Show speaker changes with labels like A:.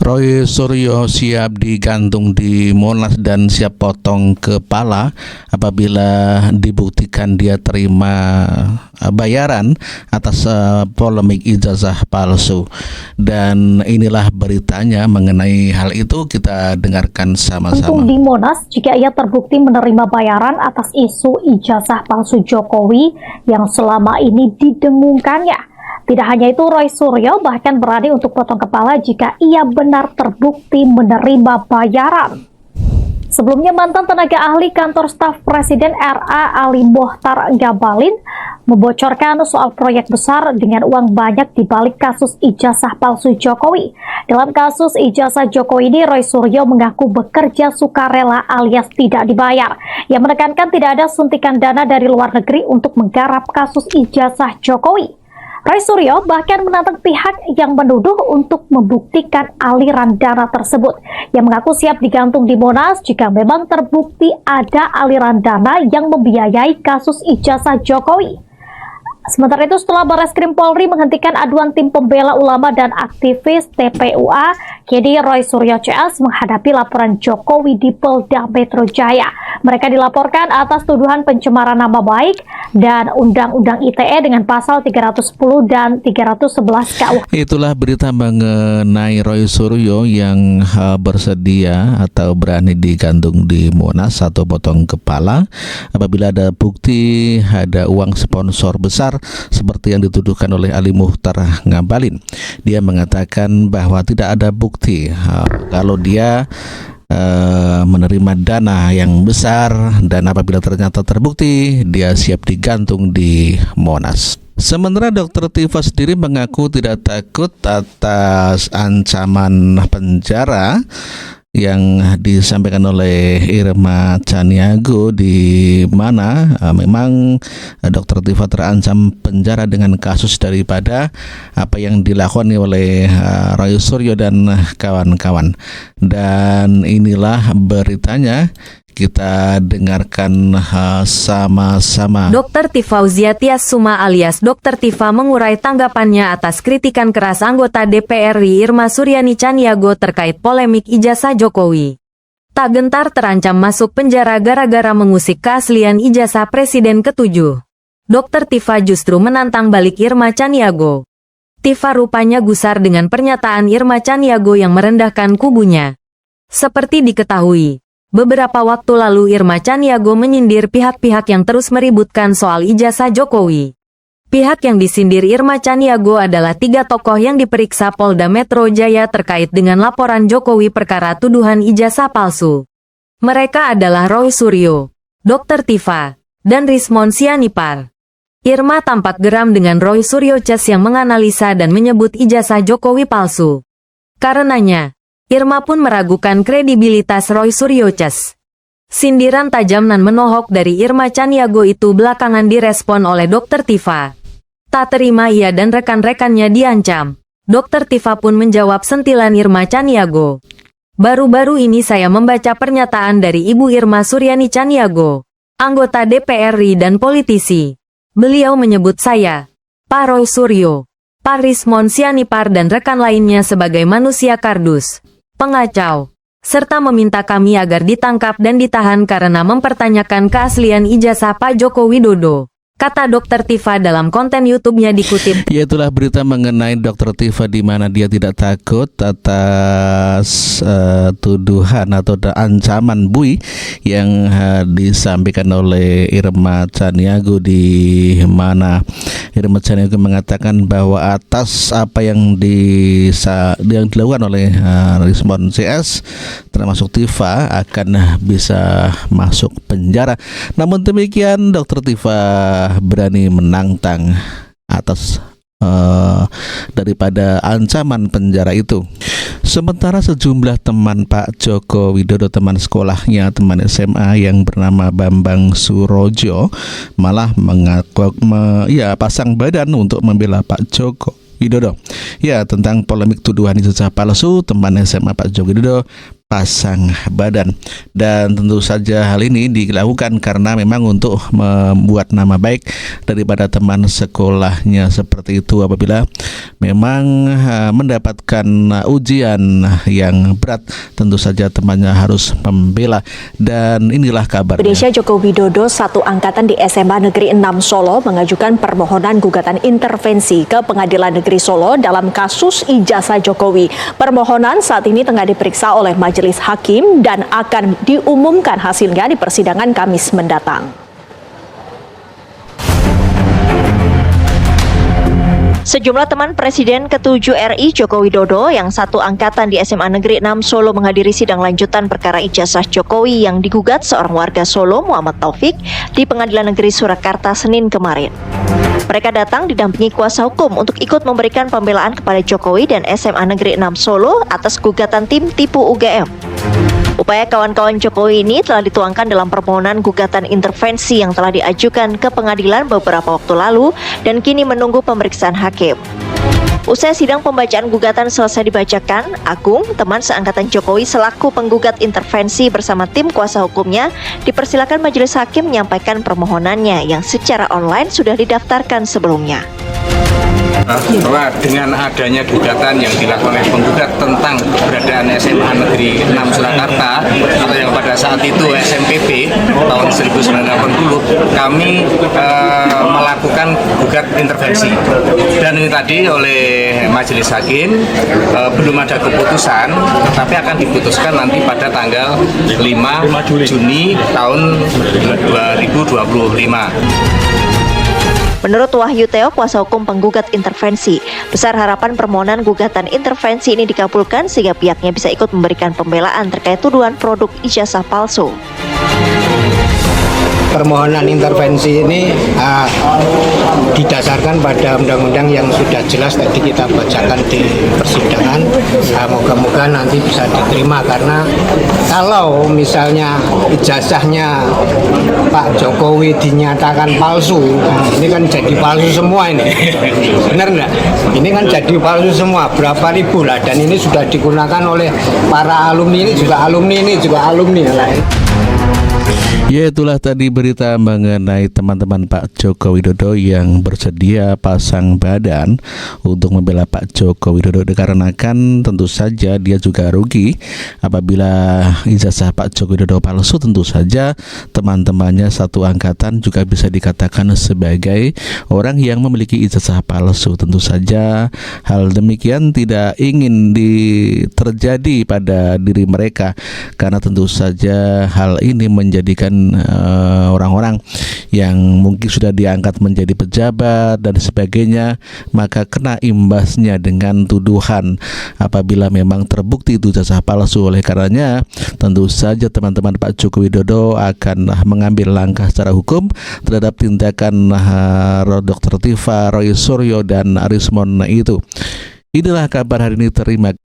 A: Roy Suryo siap digantung di Monas dan siap potong kepala apabila dibuktikan dia terima bayaran atas polemik ijazah palsu. Dan inilah beritanya mengenai hal itu, kita dengarkan sama-sama.
B: Di Monas jika ia terbukti menerima bayaran atas isu ijazah palsu Jokowi yang selama ini didengungkannya. Tidak hanya itu, Roy Suryo bahkan berani untuk potong kepala jika ia benar terbukti menerima bayaran. Sebelumnya, mantan tenaga ahli kantor staf Presiden RA Ali Mohtar Ngabalin membocorkan soal proyek besar dengan uang banyak di balik kasus ijazah palsu Jokowi. Dalam kasus ijazah Jokowi ini, Roy Suryo mengaku bekerja sukarela alias tidak dibayar. Ia menekankan tidak ada suntikan dana dari luar negeri untuk menggarap kasus ijazah Jokowi. Roy Suryo bahkan menantang pihak yang menuduh untuk membuktikan aliran dana tersebut. Ia mengaku siap digantung di Monas jika memang terbukti ada aliran dana yang membiayai kasus ijazah Jokowi. Sementara itu, setelah Barreskrim Polri menghentikan aduan tim pembela ulama dan aktivis TPUA, kini Roy Suryo CS menghadapi laporan Jokowi di Polda Metro Jaya. Mereka dilaporkan atas tuduhan pencemaran nama baik dan Undang-Undang ITE dengan pasal 310 dan 311 KUH.
A: Itulah berita mengenai Roy Suryo yang bersedia atau berani digantung di Monas atau potong kepala apabila ada bukti ada uang sponsor besar seperti yang dituduhkan oleh Ali Mohtar Ngabalin. Dia mengatakan bahwa tidak ada bukti kalau dia menerima dana yang besar, dan apabila ternyata terbukti dia siap digantung di Monas. Sementara Dr. Tifa sendiri mengaku tidak takut atas ancaman penjara yang disampaikan oleh Irma Caniago, di mana memang Dr. Tifa terancam penjara dengan kasus daripada apa yang dilakukan oleh Roy Suryo dan kawan-kawan. Dan inilah beritanya, kita dengarkan sama-sama.
C: Dr. Tifauzia Tiasuma alias Dr. Tifa mengurai tanggapannya atas kritikan keras anggota DPR RI Irma Suryani Caniago terkait polemik ijazah Jokowi. Tak gentar terancam masuk penjara gara-gara mengusik keaslian ijazah Presiden ke-7. Dr. Tifa justru menantang balik Irma Caniago. Tifa rupanya gusar dengan pernyataan Irma Caniago yang merendahkan kubunya. Seperti diketahui, beberapa waktu lalu Irma Caniago menyindir pihak-pihak yang terus meributkan soal ijazah Jokowi. Pihak yang disindir Irma Caniago adalah 3 tokoh yang diperiksa Polda Metro Jaya terkait dengan laporan Jokowi perkara tuduhan ijazah palsu. Mereka adalah Roy Suryo, Dr. Tifa, dan Rismon Sianipar. Irma tampak geram dengan Roy Suryo CS yang menganalisa dan menyebut ijazah Jokowi palsu. Karenanya, Irma pun meragukan kredibilitas Roy Suryo CS. Sindiran tajam dan menohok dari Irma Caniago itu belakangan direspon oleh Dr. Tifa. Tak terima ia dan rekan-rekannya diancam. Dr. Tifa pun menjawab sentilan Irma Caniago. Baru-baru ini saya membaca pernyataan dari Ibu Irma Suryani Caniago, anggota DPR RI dan politisi. Beliau menyebut saya, Pak Roy Suryo, Pak Rismon Sianipar dan rekan lainnya sebagai manusia kardus, pengacau, serta meminta kami agar ditangkap dan ditahan karena mempertanyakan keaslian ijazah Pak Joko Widodo, kata Dr. Tifa dalam konten YouTube-nya dikutip.
A: Ya, itulah berita mengenai Dr. Tifa di mana dia tidak takut atas tuduhan atau ancaman bui yang disampaikan oleh Irma Caniago, di mana Irma Caniago mengatakan bahwa atas apa yang dilakukan oleh Rismon CS termasuk Tifa akan bisa masuk penjara. Namun demikian, Dr. Tifa berani menantang atas daripada ancaman penjara itu. Sementara sejumlah teman Pak Joko Widodo, teman sekolahnya, teman SMA yang bernama Bambang Surojo, malah pasang badan untuk membela Pak Joko Widodo. Ya, tentang polemik tuduhan ijazah palsu, teman SMA Pak Joko Widodo pasang badan. Dan tentu saja hal ini dilakukan karena memang untuk membuat nama baik daripada teman sekolahnya seperti itu apabila memang mendapatkan ujian yang berat, tentu saja temannya harus membela. Dan inilah kabarnya.
D: Indonesia Joko Widodo satu angkatan di SMA Negeri 6 Solo mengajukan permohonan gugatan intervensi ke Pengadilan Negeri Solo dalam kasus ijazah Jokowi. Permohonan saat ini tengah diperiksa oleh Majelis Hakim dan akan diumumkan hasilnya di persidangan Kamis mendatang. Sejumlah teman Presiden ke-7 RI Joko Widodo yang satu angkatan di SMA Negeri 6 Solo menghadiri sidang lanjutan perkara ijazah Jokowi yang digugat seorang warga Solo, Muhammad Taufik, di Pengadilan Negeri Surakarta Senin kemarin. Mereka datang didampingi kuasa hukum untuk ikut memberikan pembelaan kepada Jokowi dan SMA Negeri 6 Solo atas gugatan tim tipu UGM. Upaya kawan-kawan Jokowi ini telah dituangkan dalam permohonan gugatan intervensi yang telah diajukan ke pengadilan beberapa waktu lalu dan kini menunggu pemeriksaan hakim. Usai sidang pembacaan gugatan selesai dibacakan, Agung, teman seangkatan Jokowi selaku penggugat intervensi bersama tim kuasa hukumnya, dipersilakan majelis hakim menyampaikan permohonannya yang secara online sudah didaftarkan sebelumnya.
E: Bahwa dengan adanya gugatan yang dilakukan oleh penggugat tentang keberadaan SMA Negeri 6 Surakarta atau yang pada saat itu SMPP tahun 1980, kami melakukan gugat intervensi. Dan ini tadi oleh Majelis Hakim belum ada keputusan, tetapi akan diputuskan nanti pada tanggal 5 Juni tahun 2025.
D: Menurut Wahyu Teo, kuasa hukum penggugat intervensi, besar harapan permohonan gugatan intervensi ini dikabulkan sehingga pihaknya bisa ikut memberikan pembelaan terkait tuduhan produk ijazah palsu.
F: Permohonan intervensi ini didasarkan pada undang-undang yang sudah jelas tadi kita bacakan di persidangan. Moga-moga nanti bisa diterima, karena kalau misalnya ijazahnya Pak Jokowi dinyatakan palsu, ini kan jadi palsu semua ini. Benar enggak? Ini kan jadi palsu semua, berapa ribu lah, dan ini sudah digunakan oleh para alumni, ini juga alumni lain.
A: Ya, itulah tadi berita mengenai teman-teman Pak Joko Widodo yang bersedia pasang badan untuk membela Pak Joko Widodo, dikarenakan tentu saja dia juga rugi apabila ijazah Pak Joko Widodo palsu. Tentu saja teman-temannya satu angkatan juga bisa dikatakan sebagai orang yang memiliki ijazah palsu. Tentu saja hal demikian tidak ingin terjadi pada diri mereka, karena tentu saja hal ini menjadikan orang-orang yang mungkin sudah diangkat menjadi pejabat dan sebagainya, maka kena imbasnya dengan tuduhan apabila memang terbukti itu ijazah palsu. Oleh karenanya tentu saja teman-teman Pak Joko Widodo akan mengambil langkah secara hukum terhadap tindakan Dr. Tifa, Roy Suryo dan Arismon itu. Inilah kabar hari ini. Terima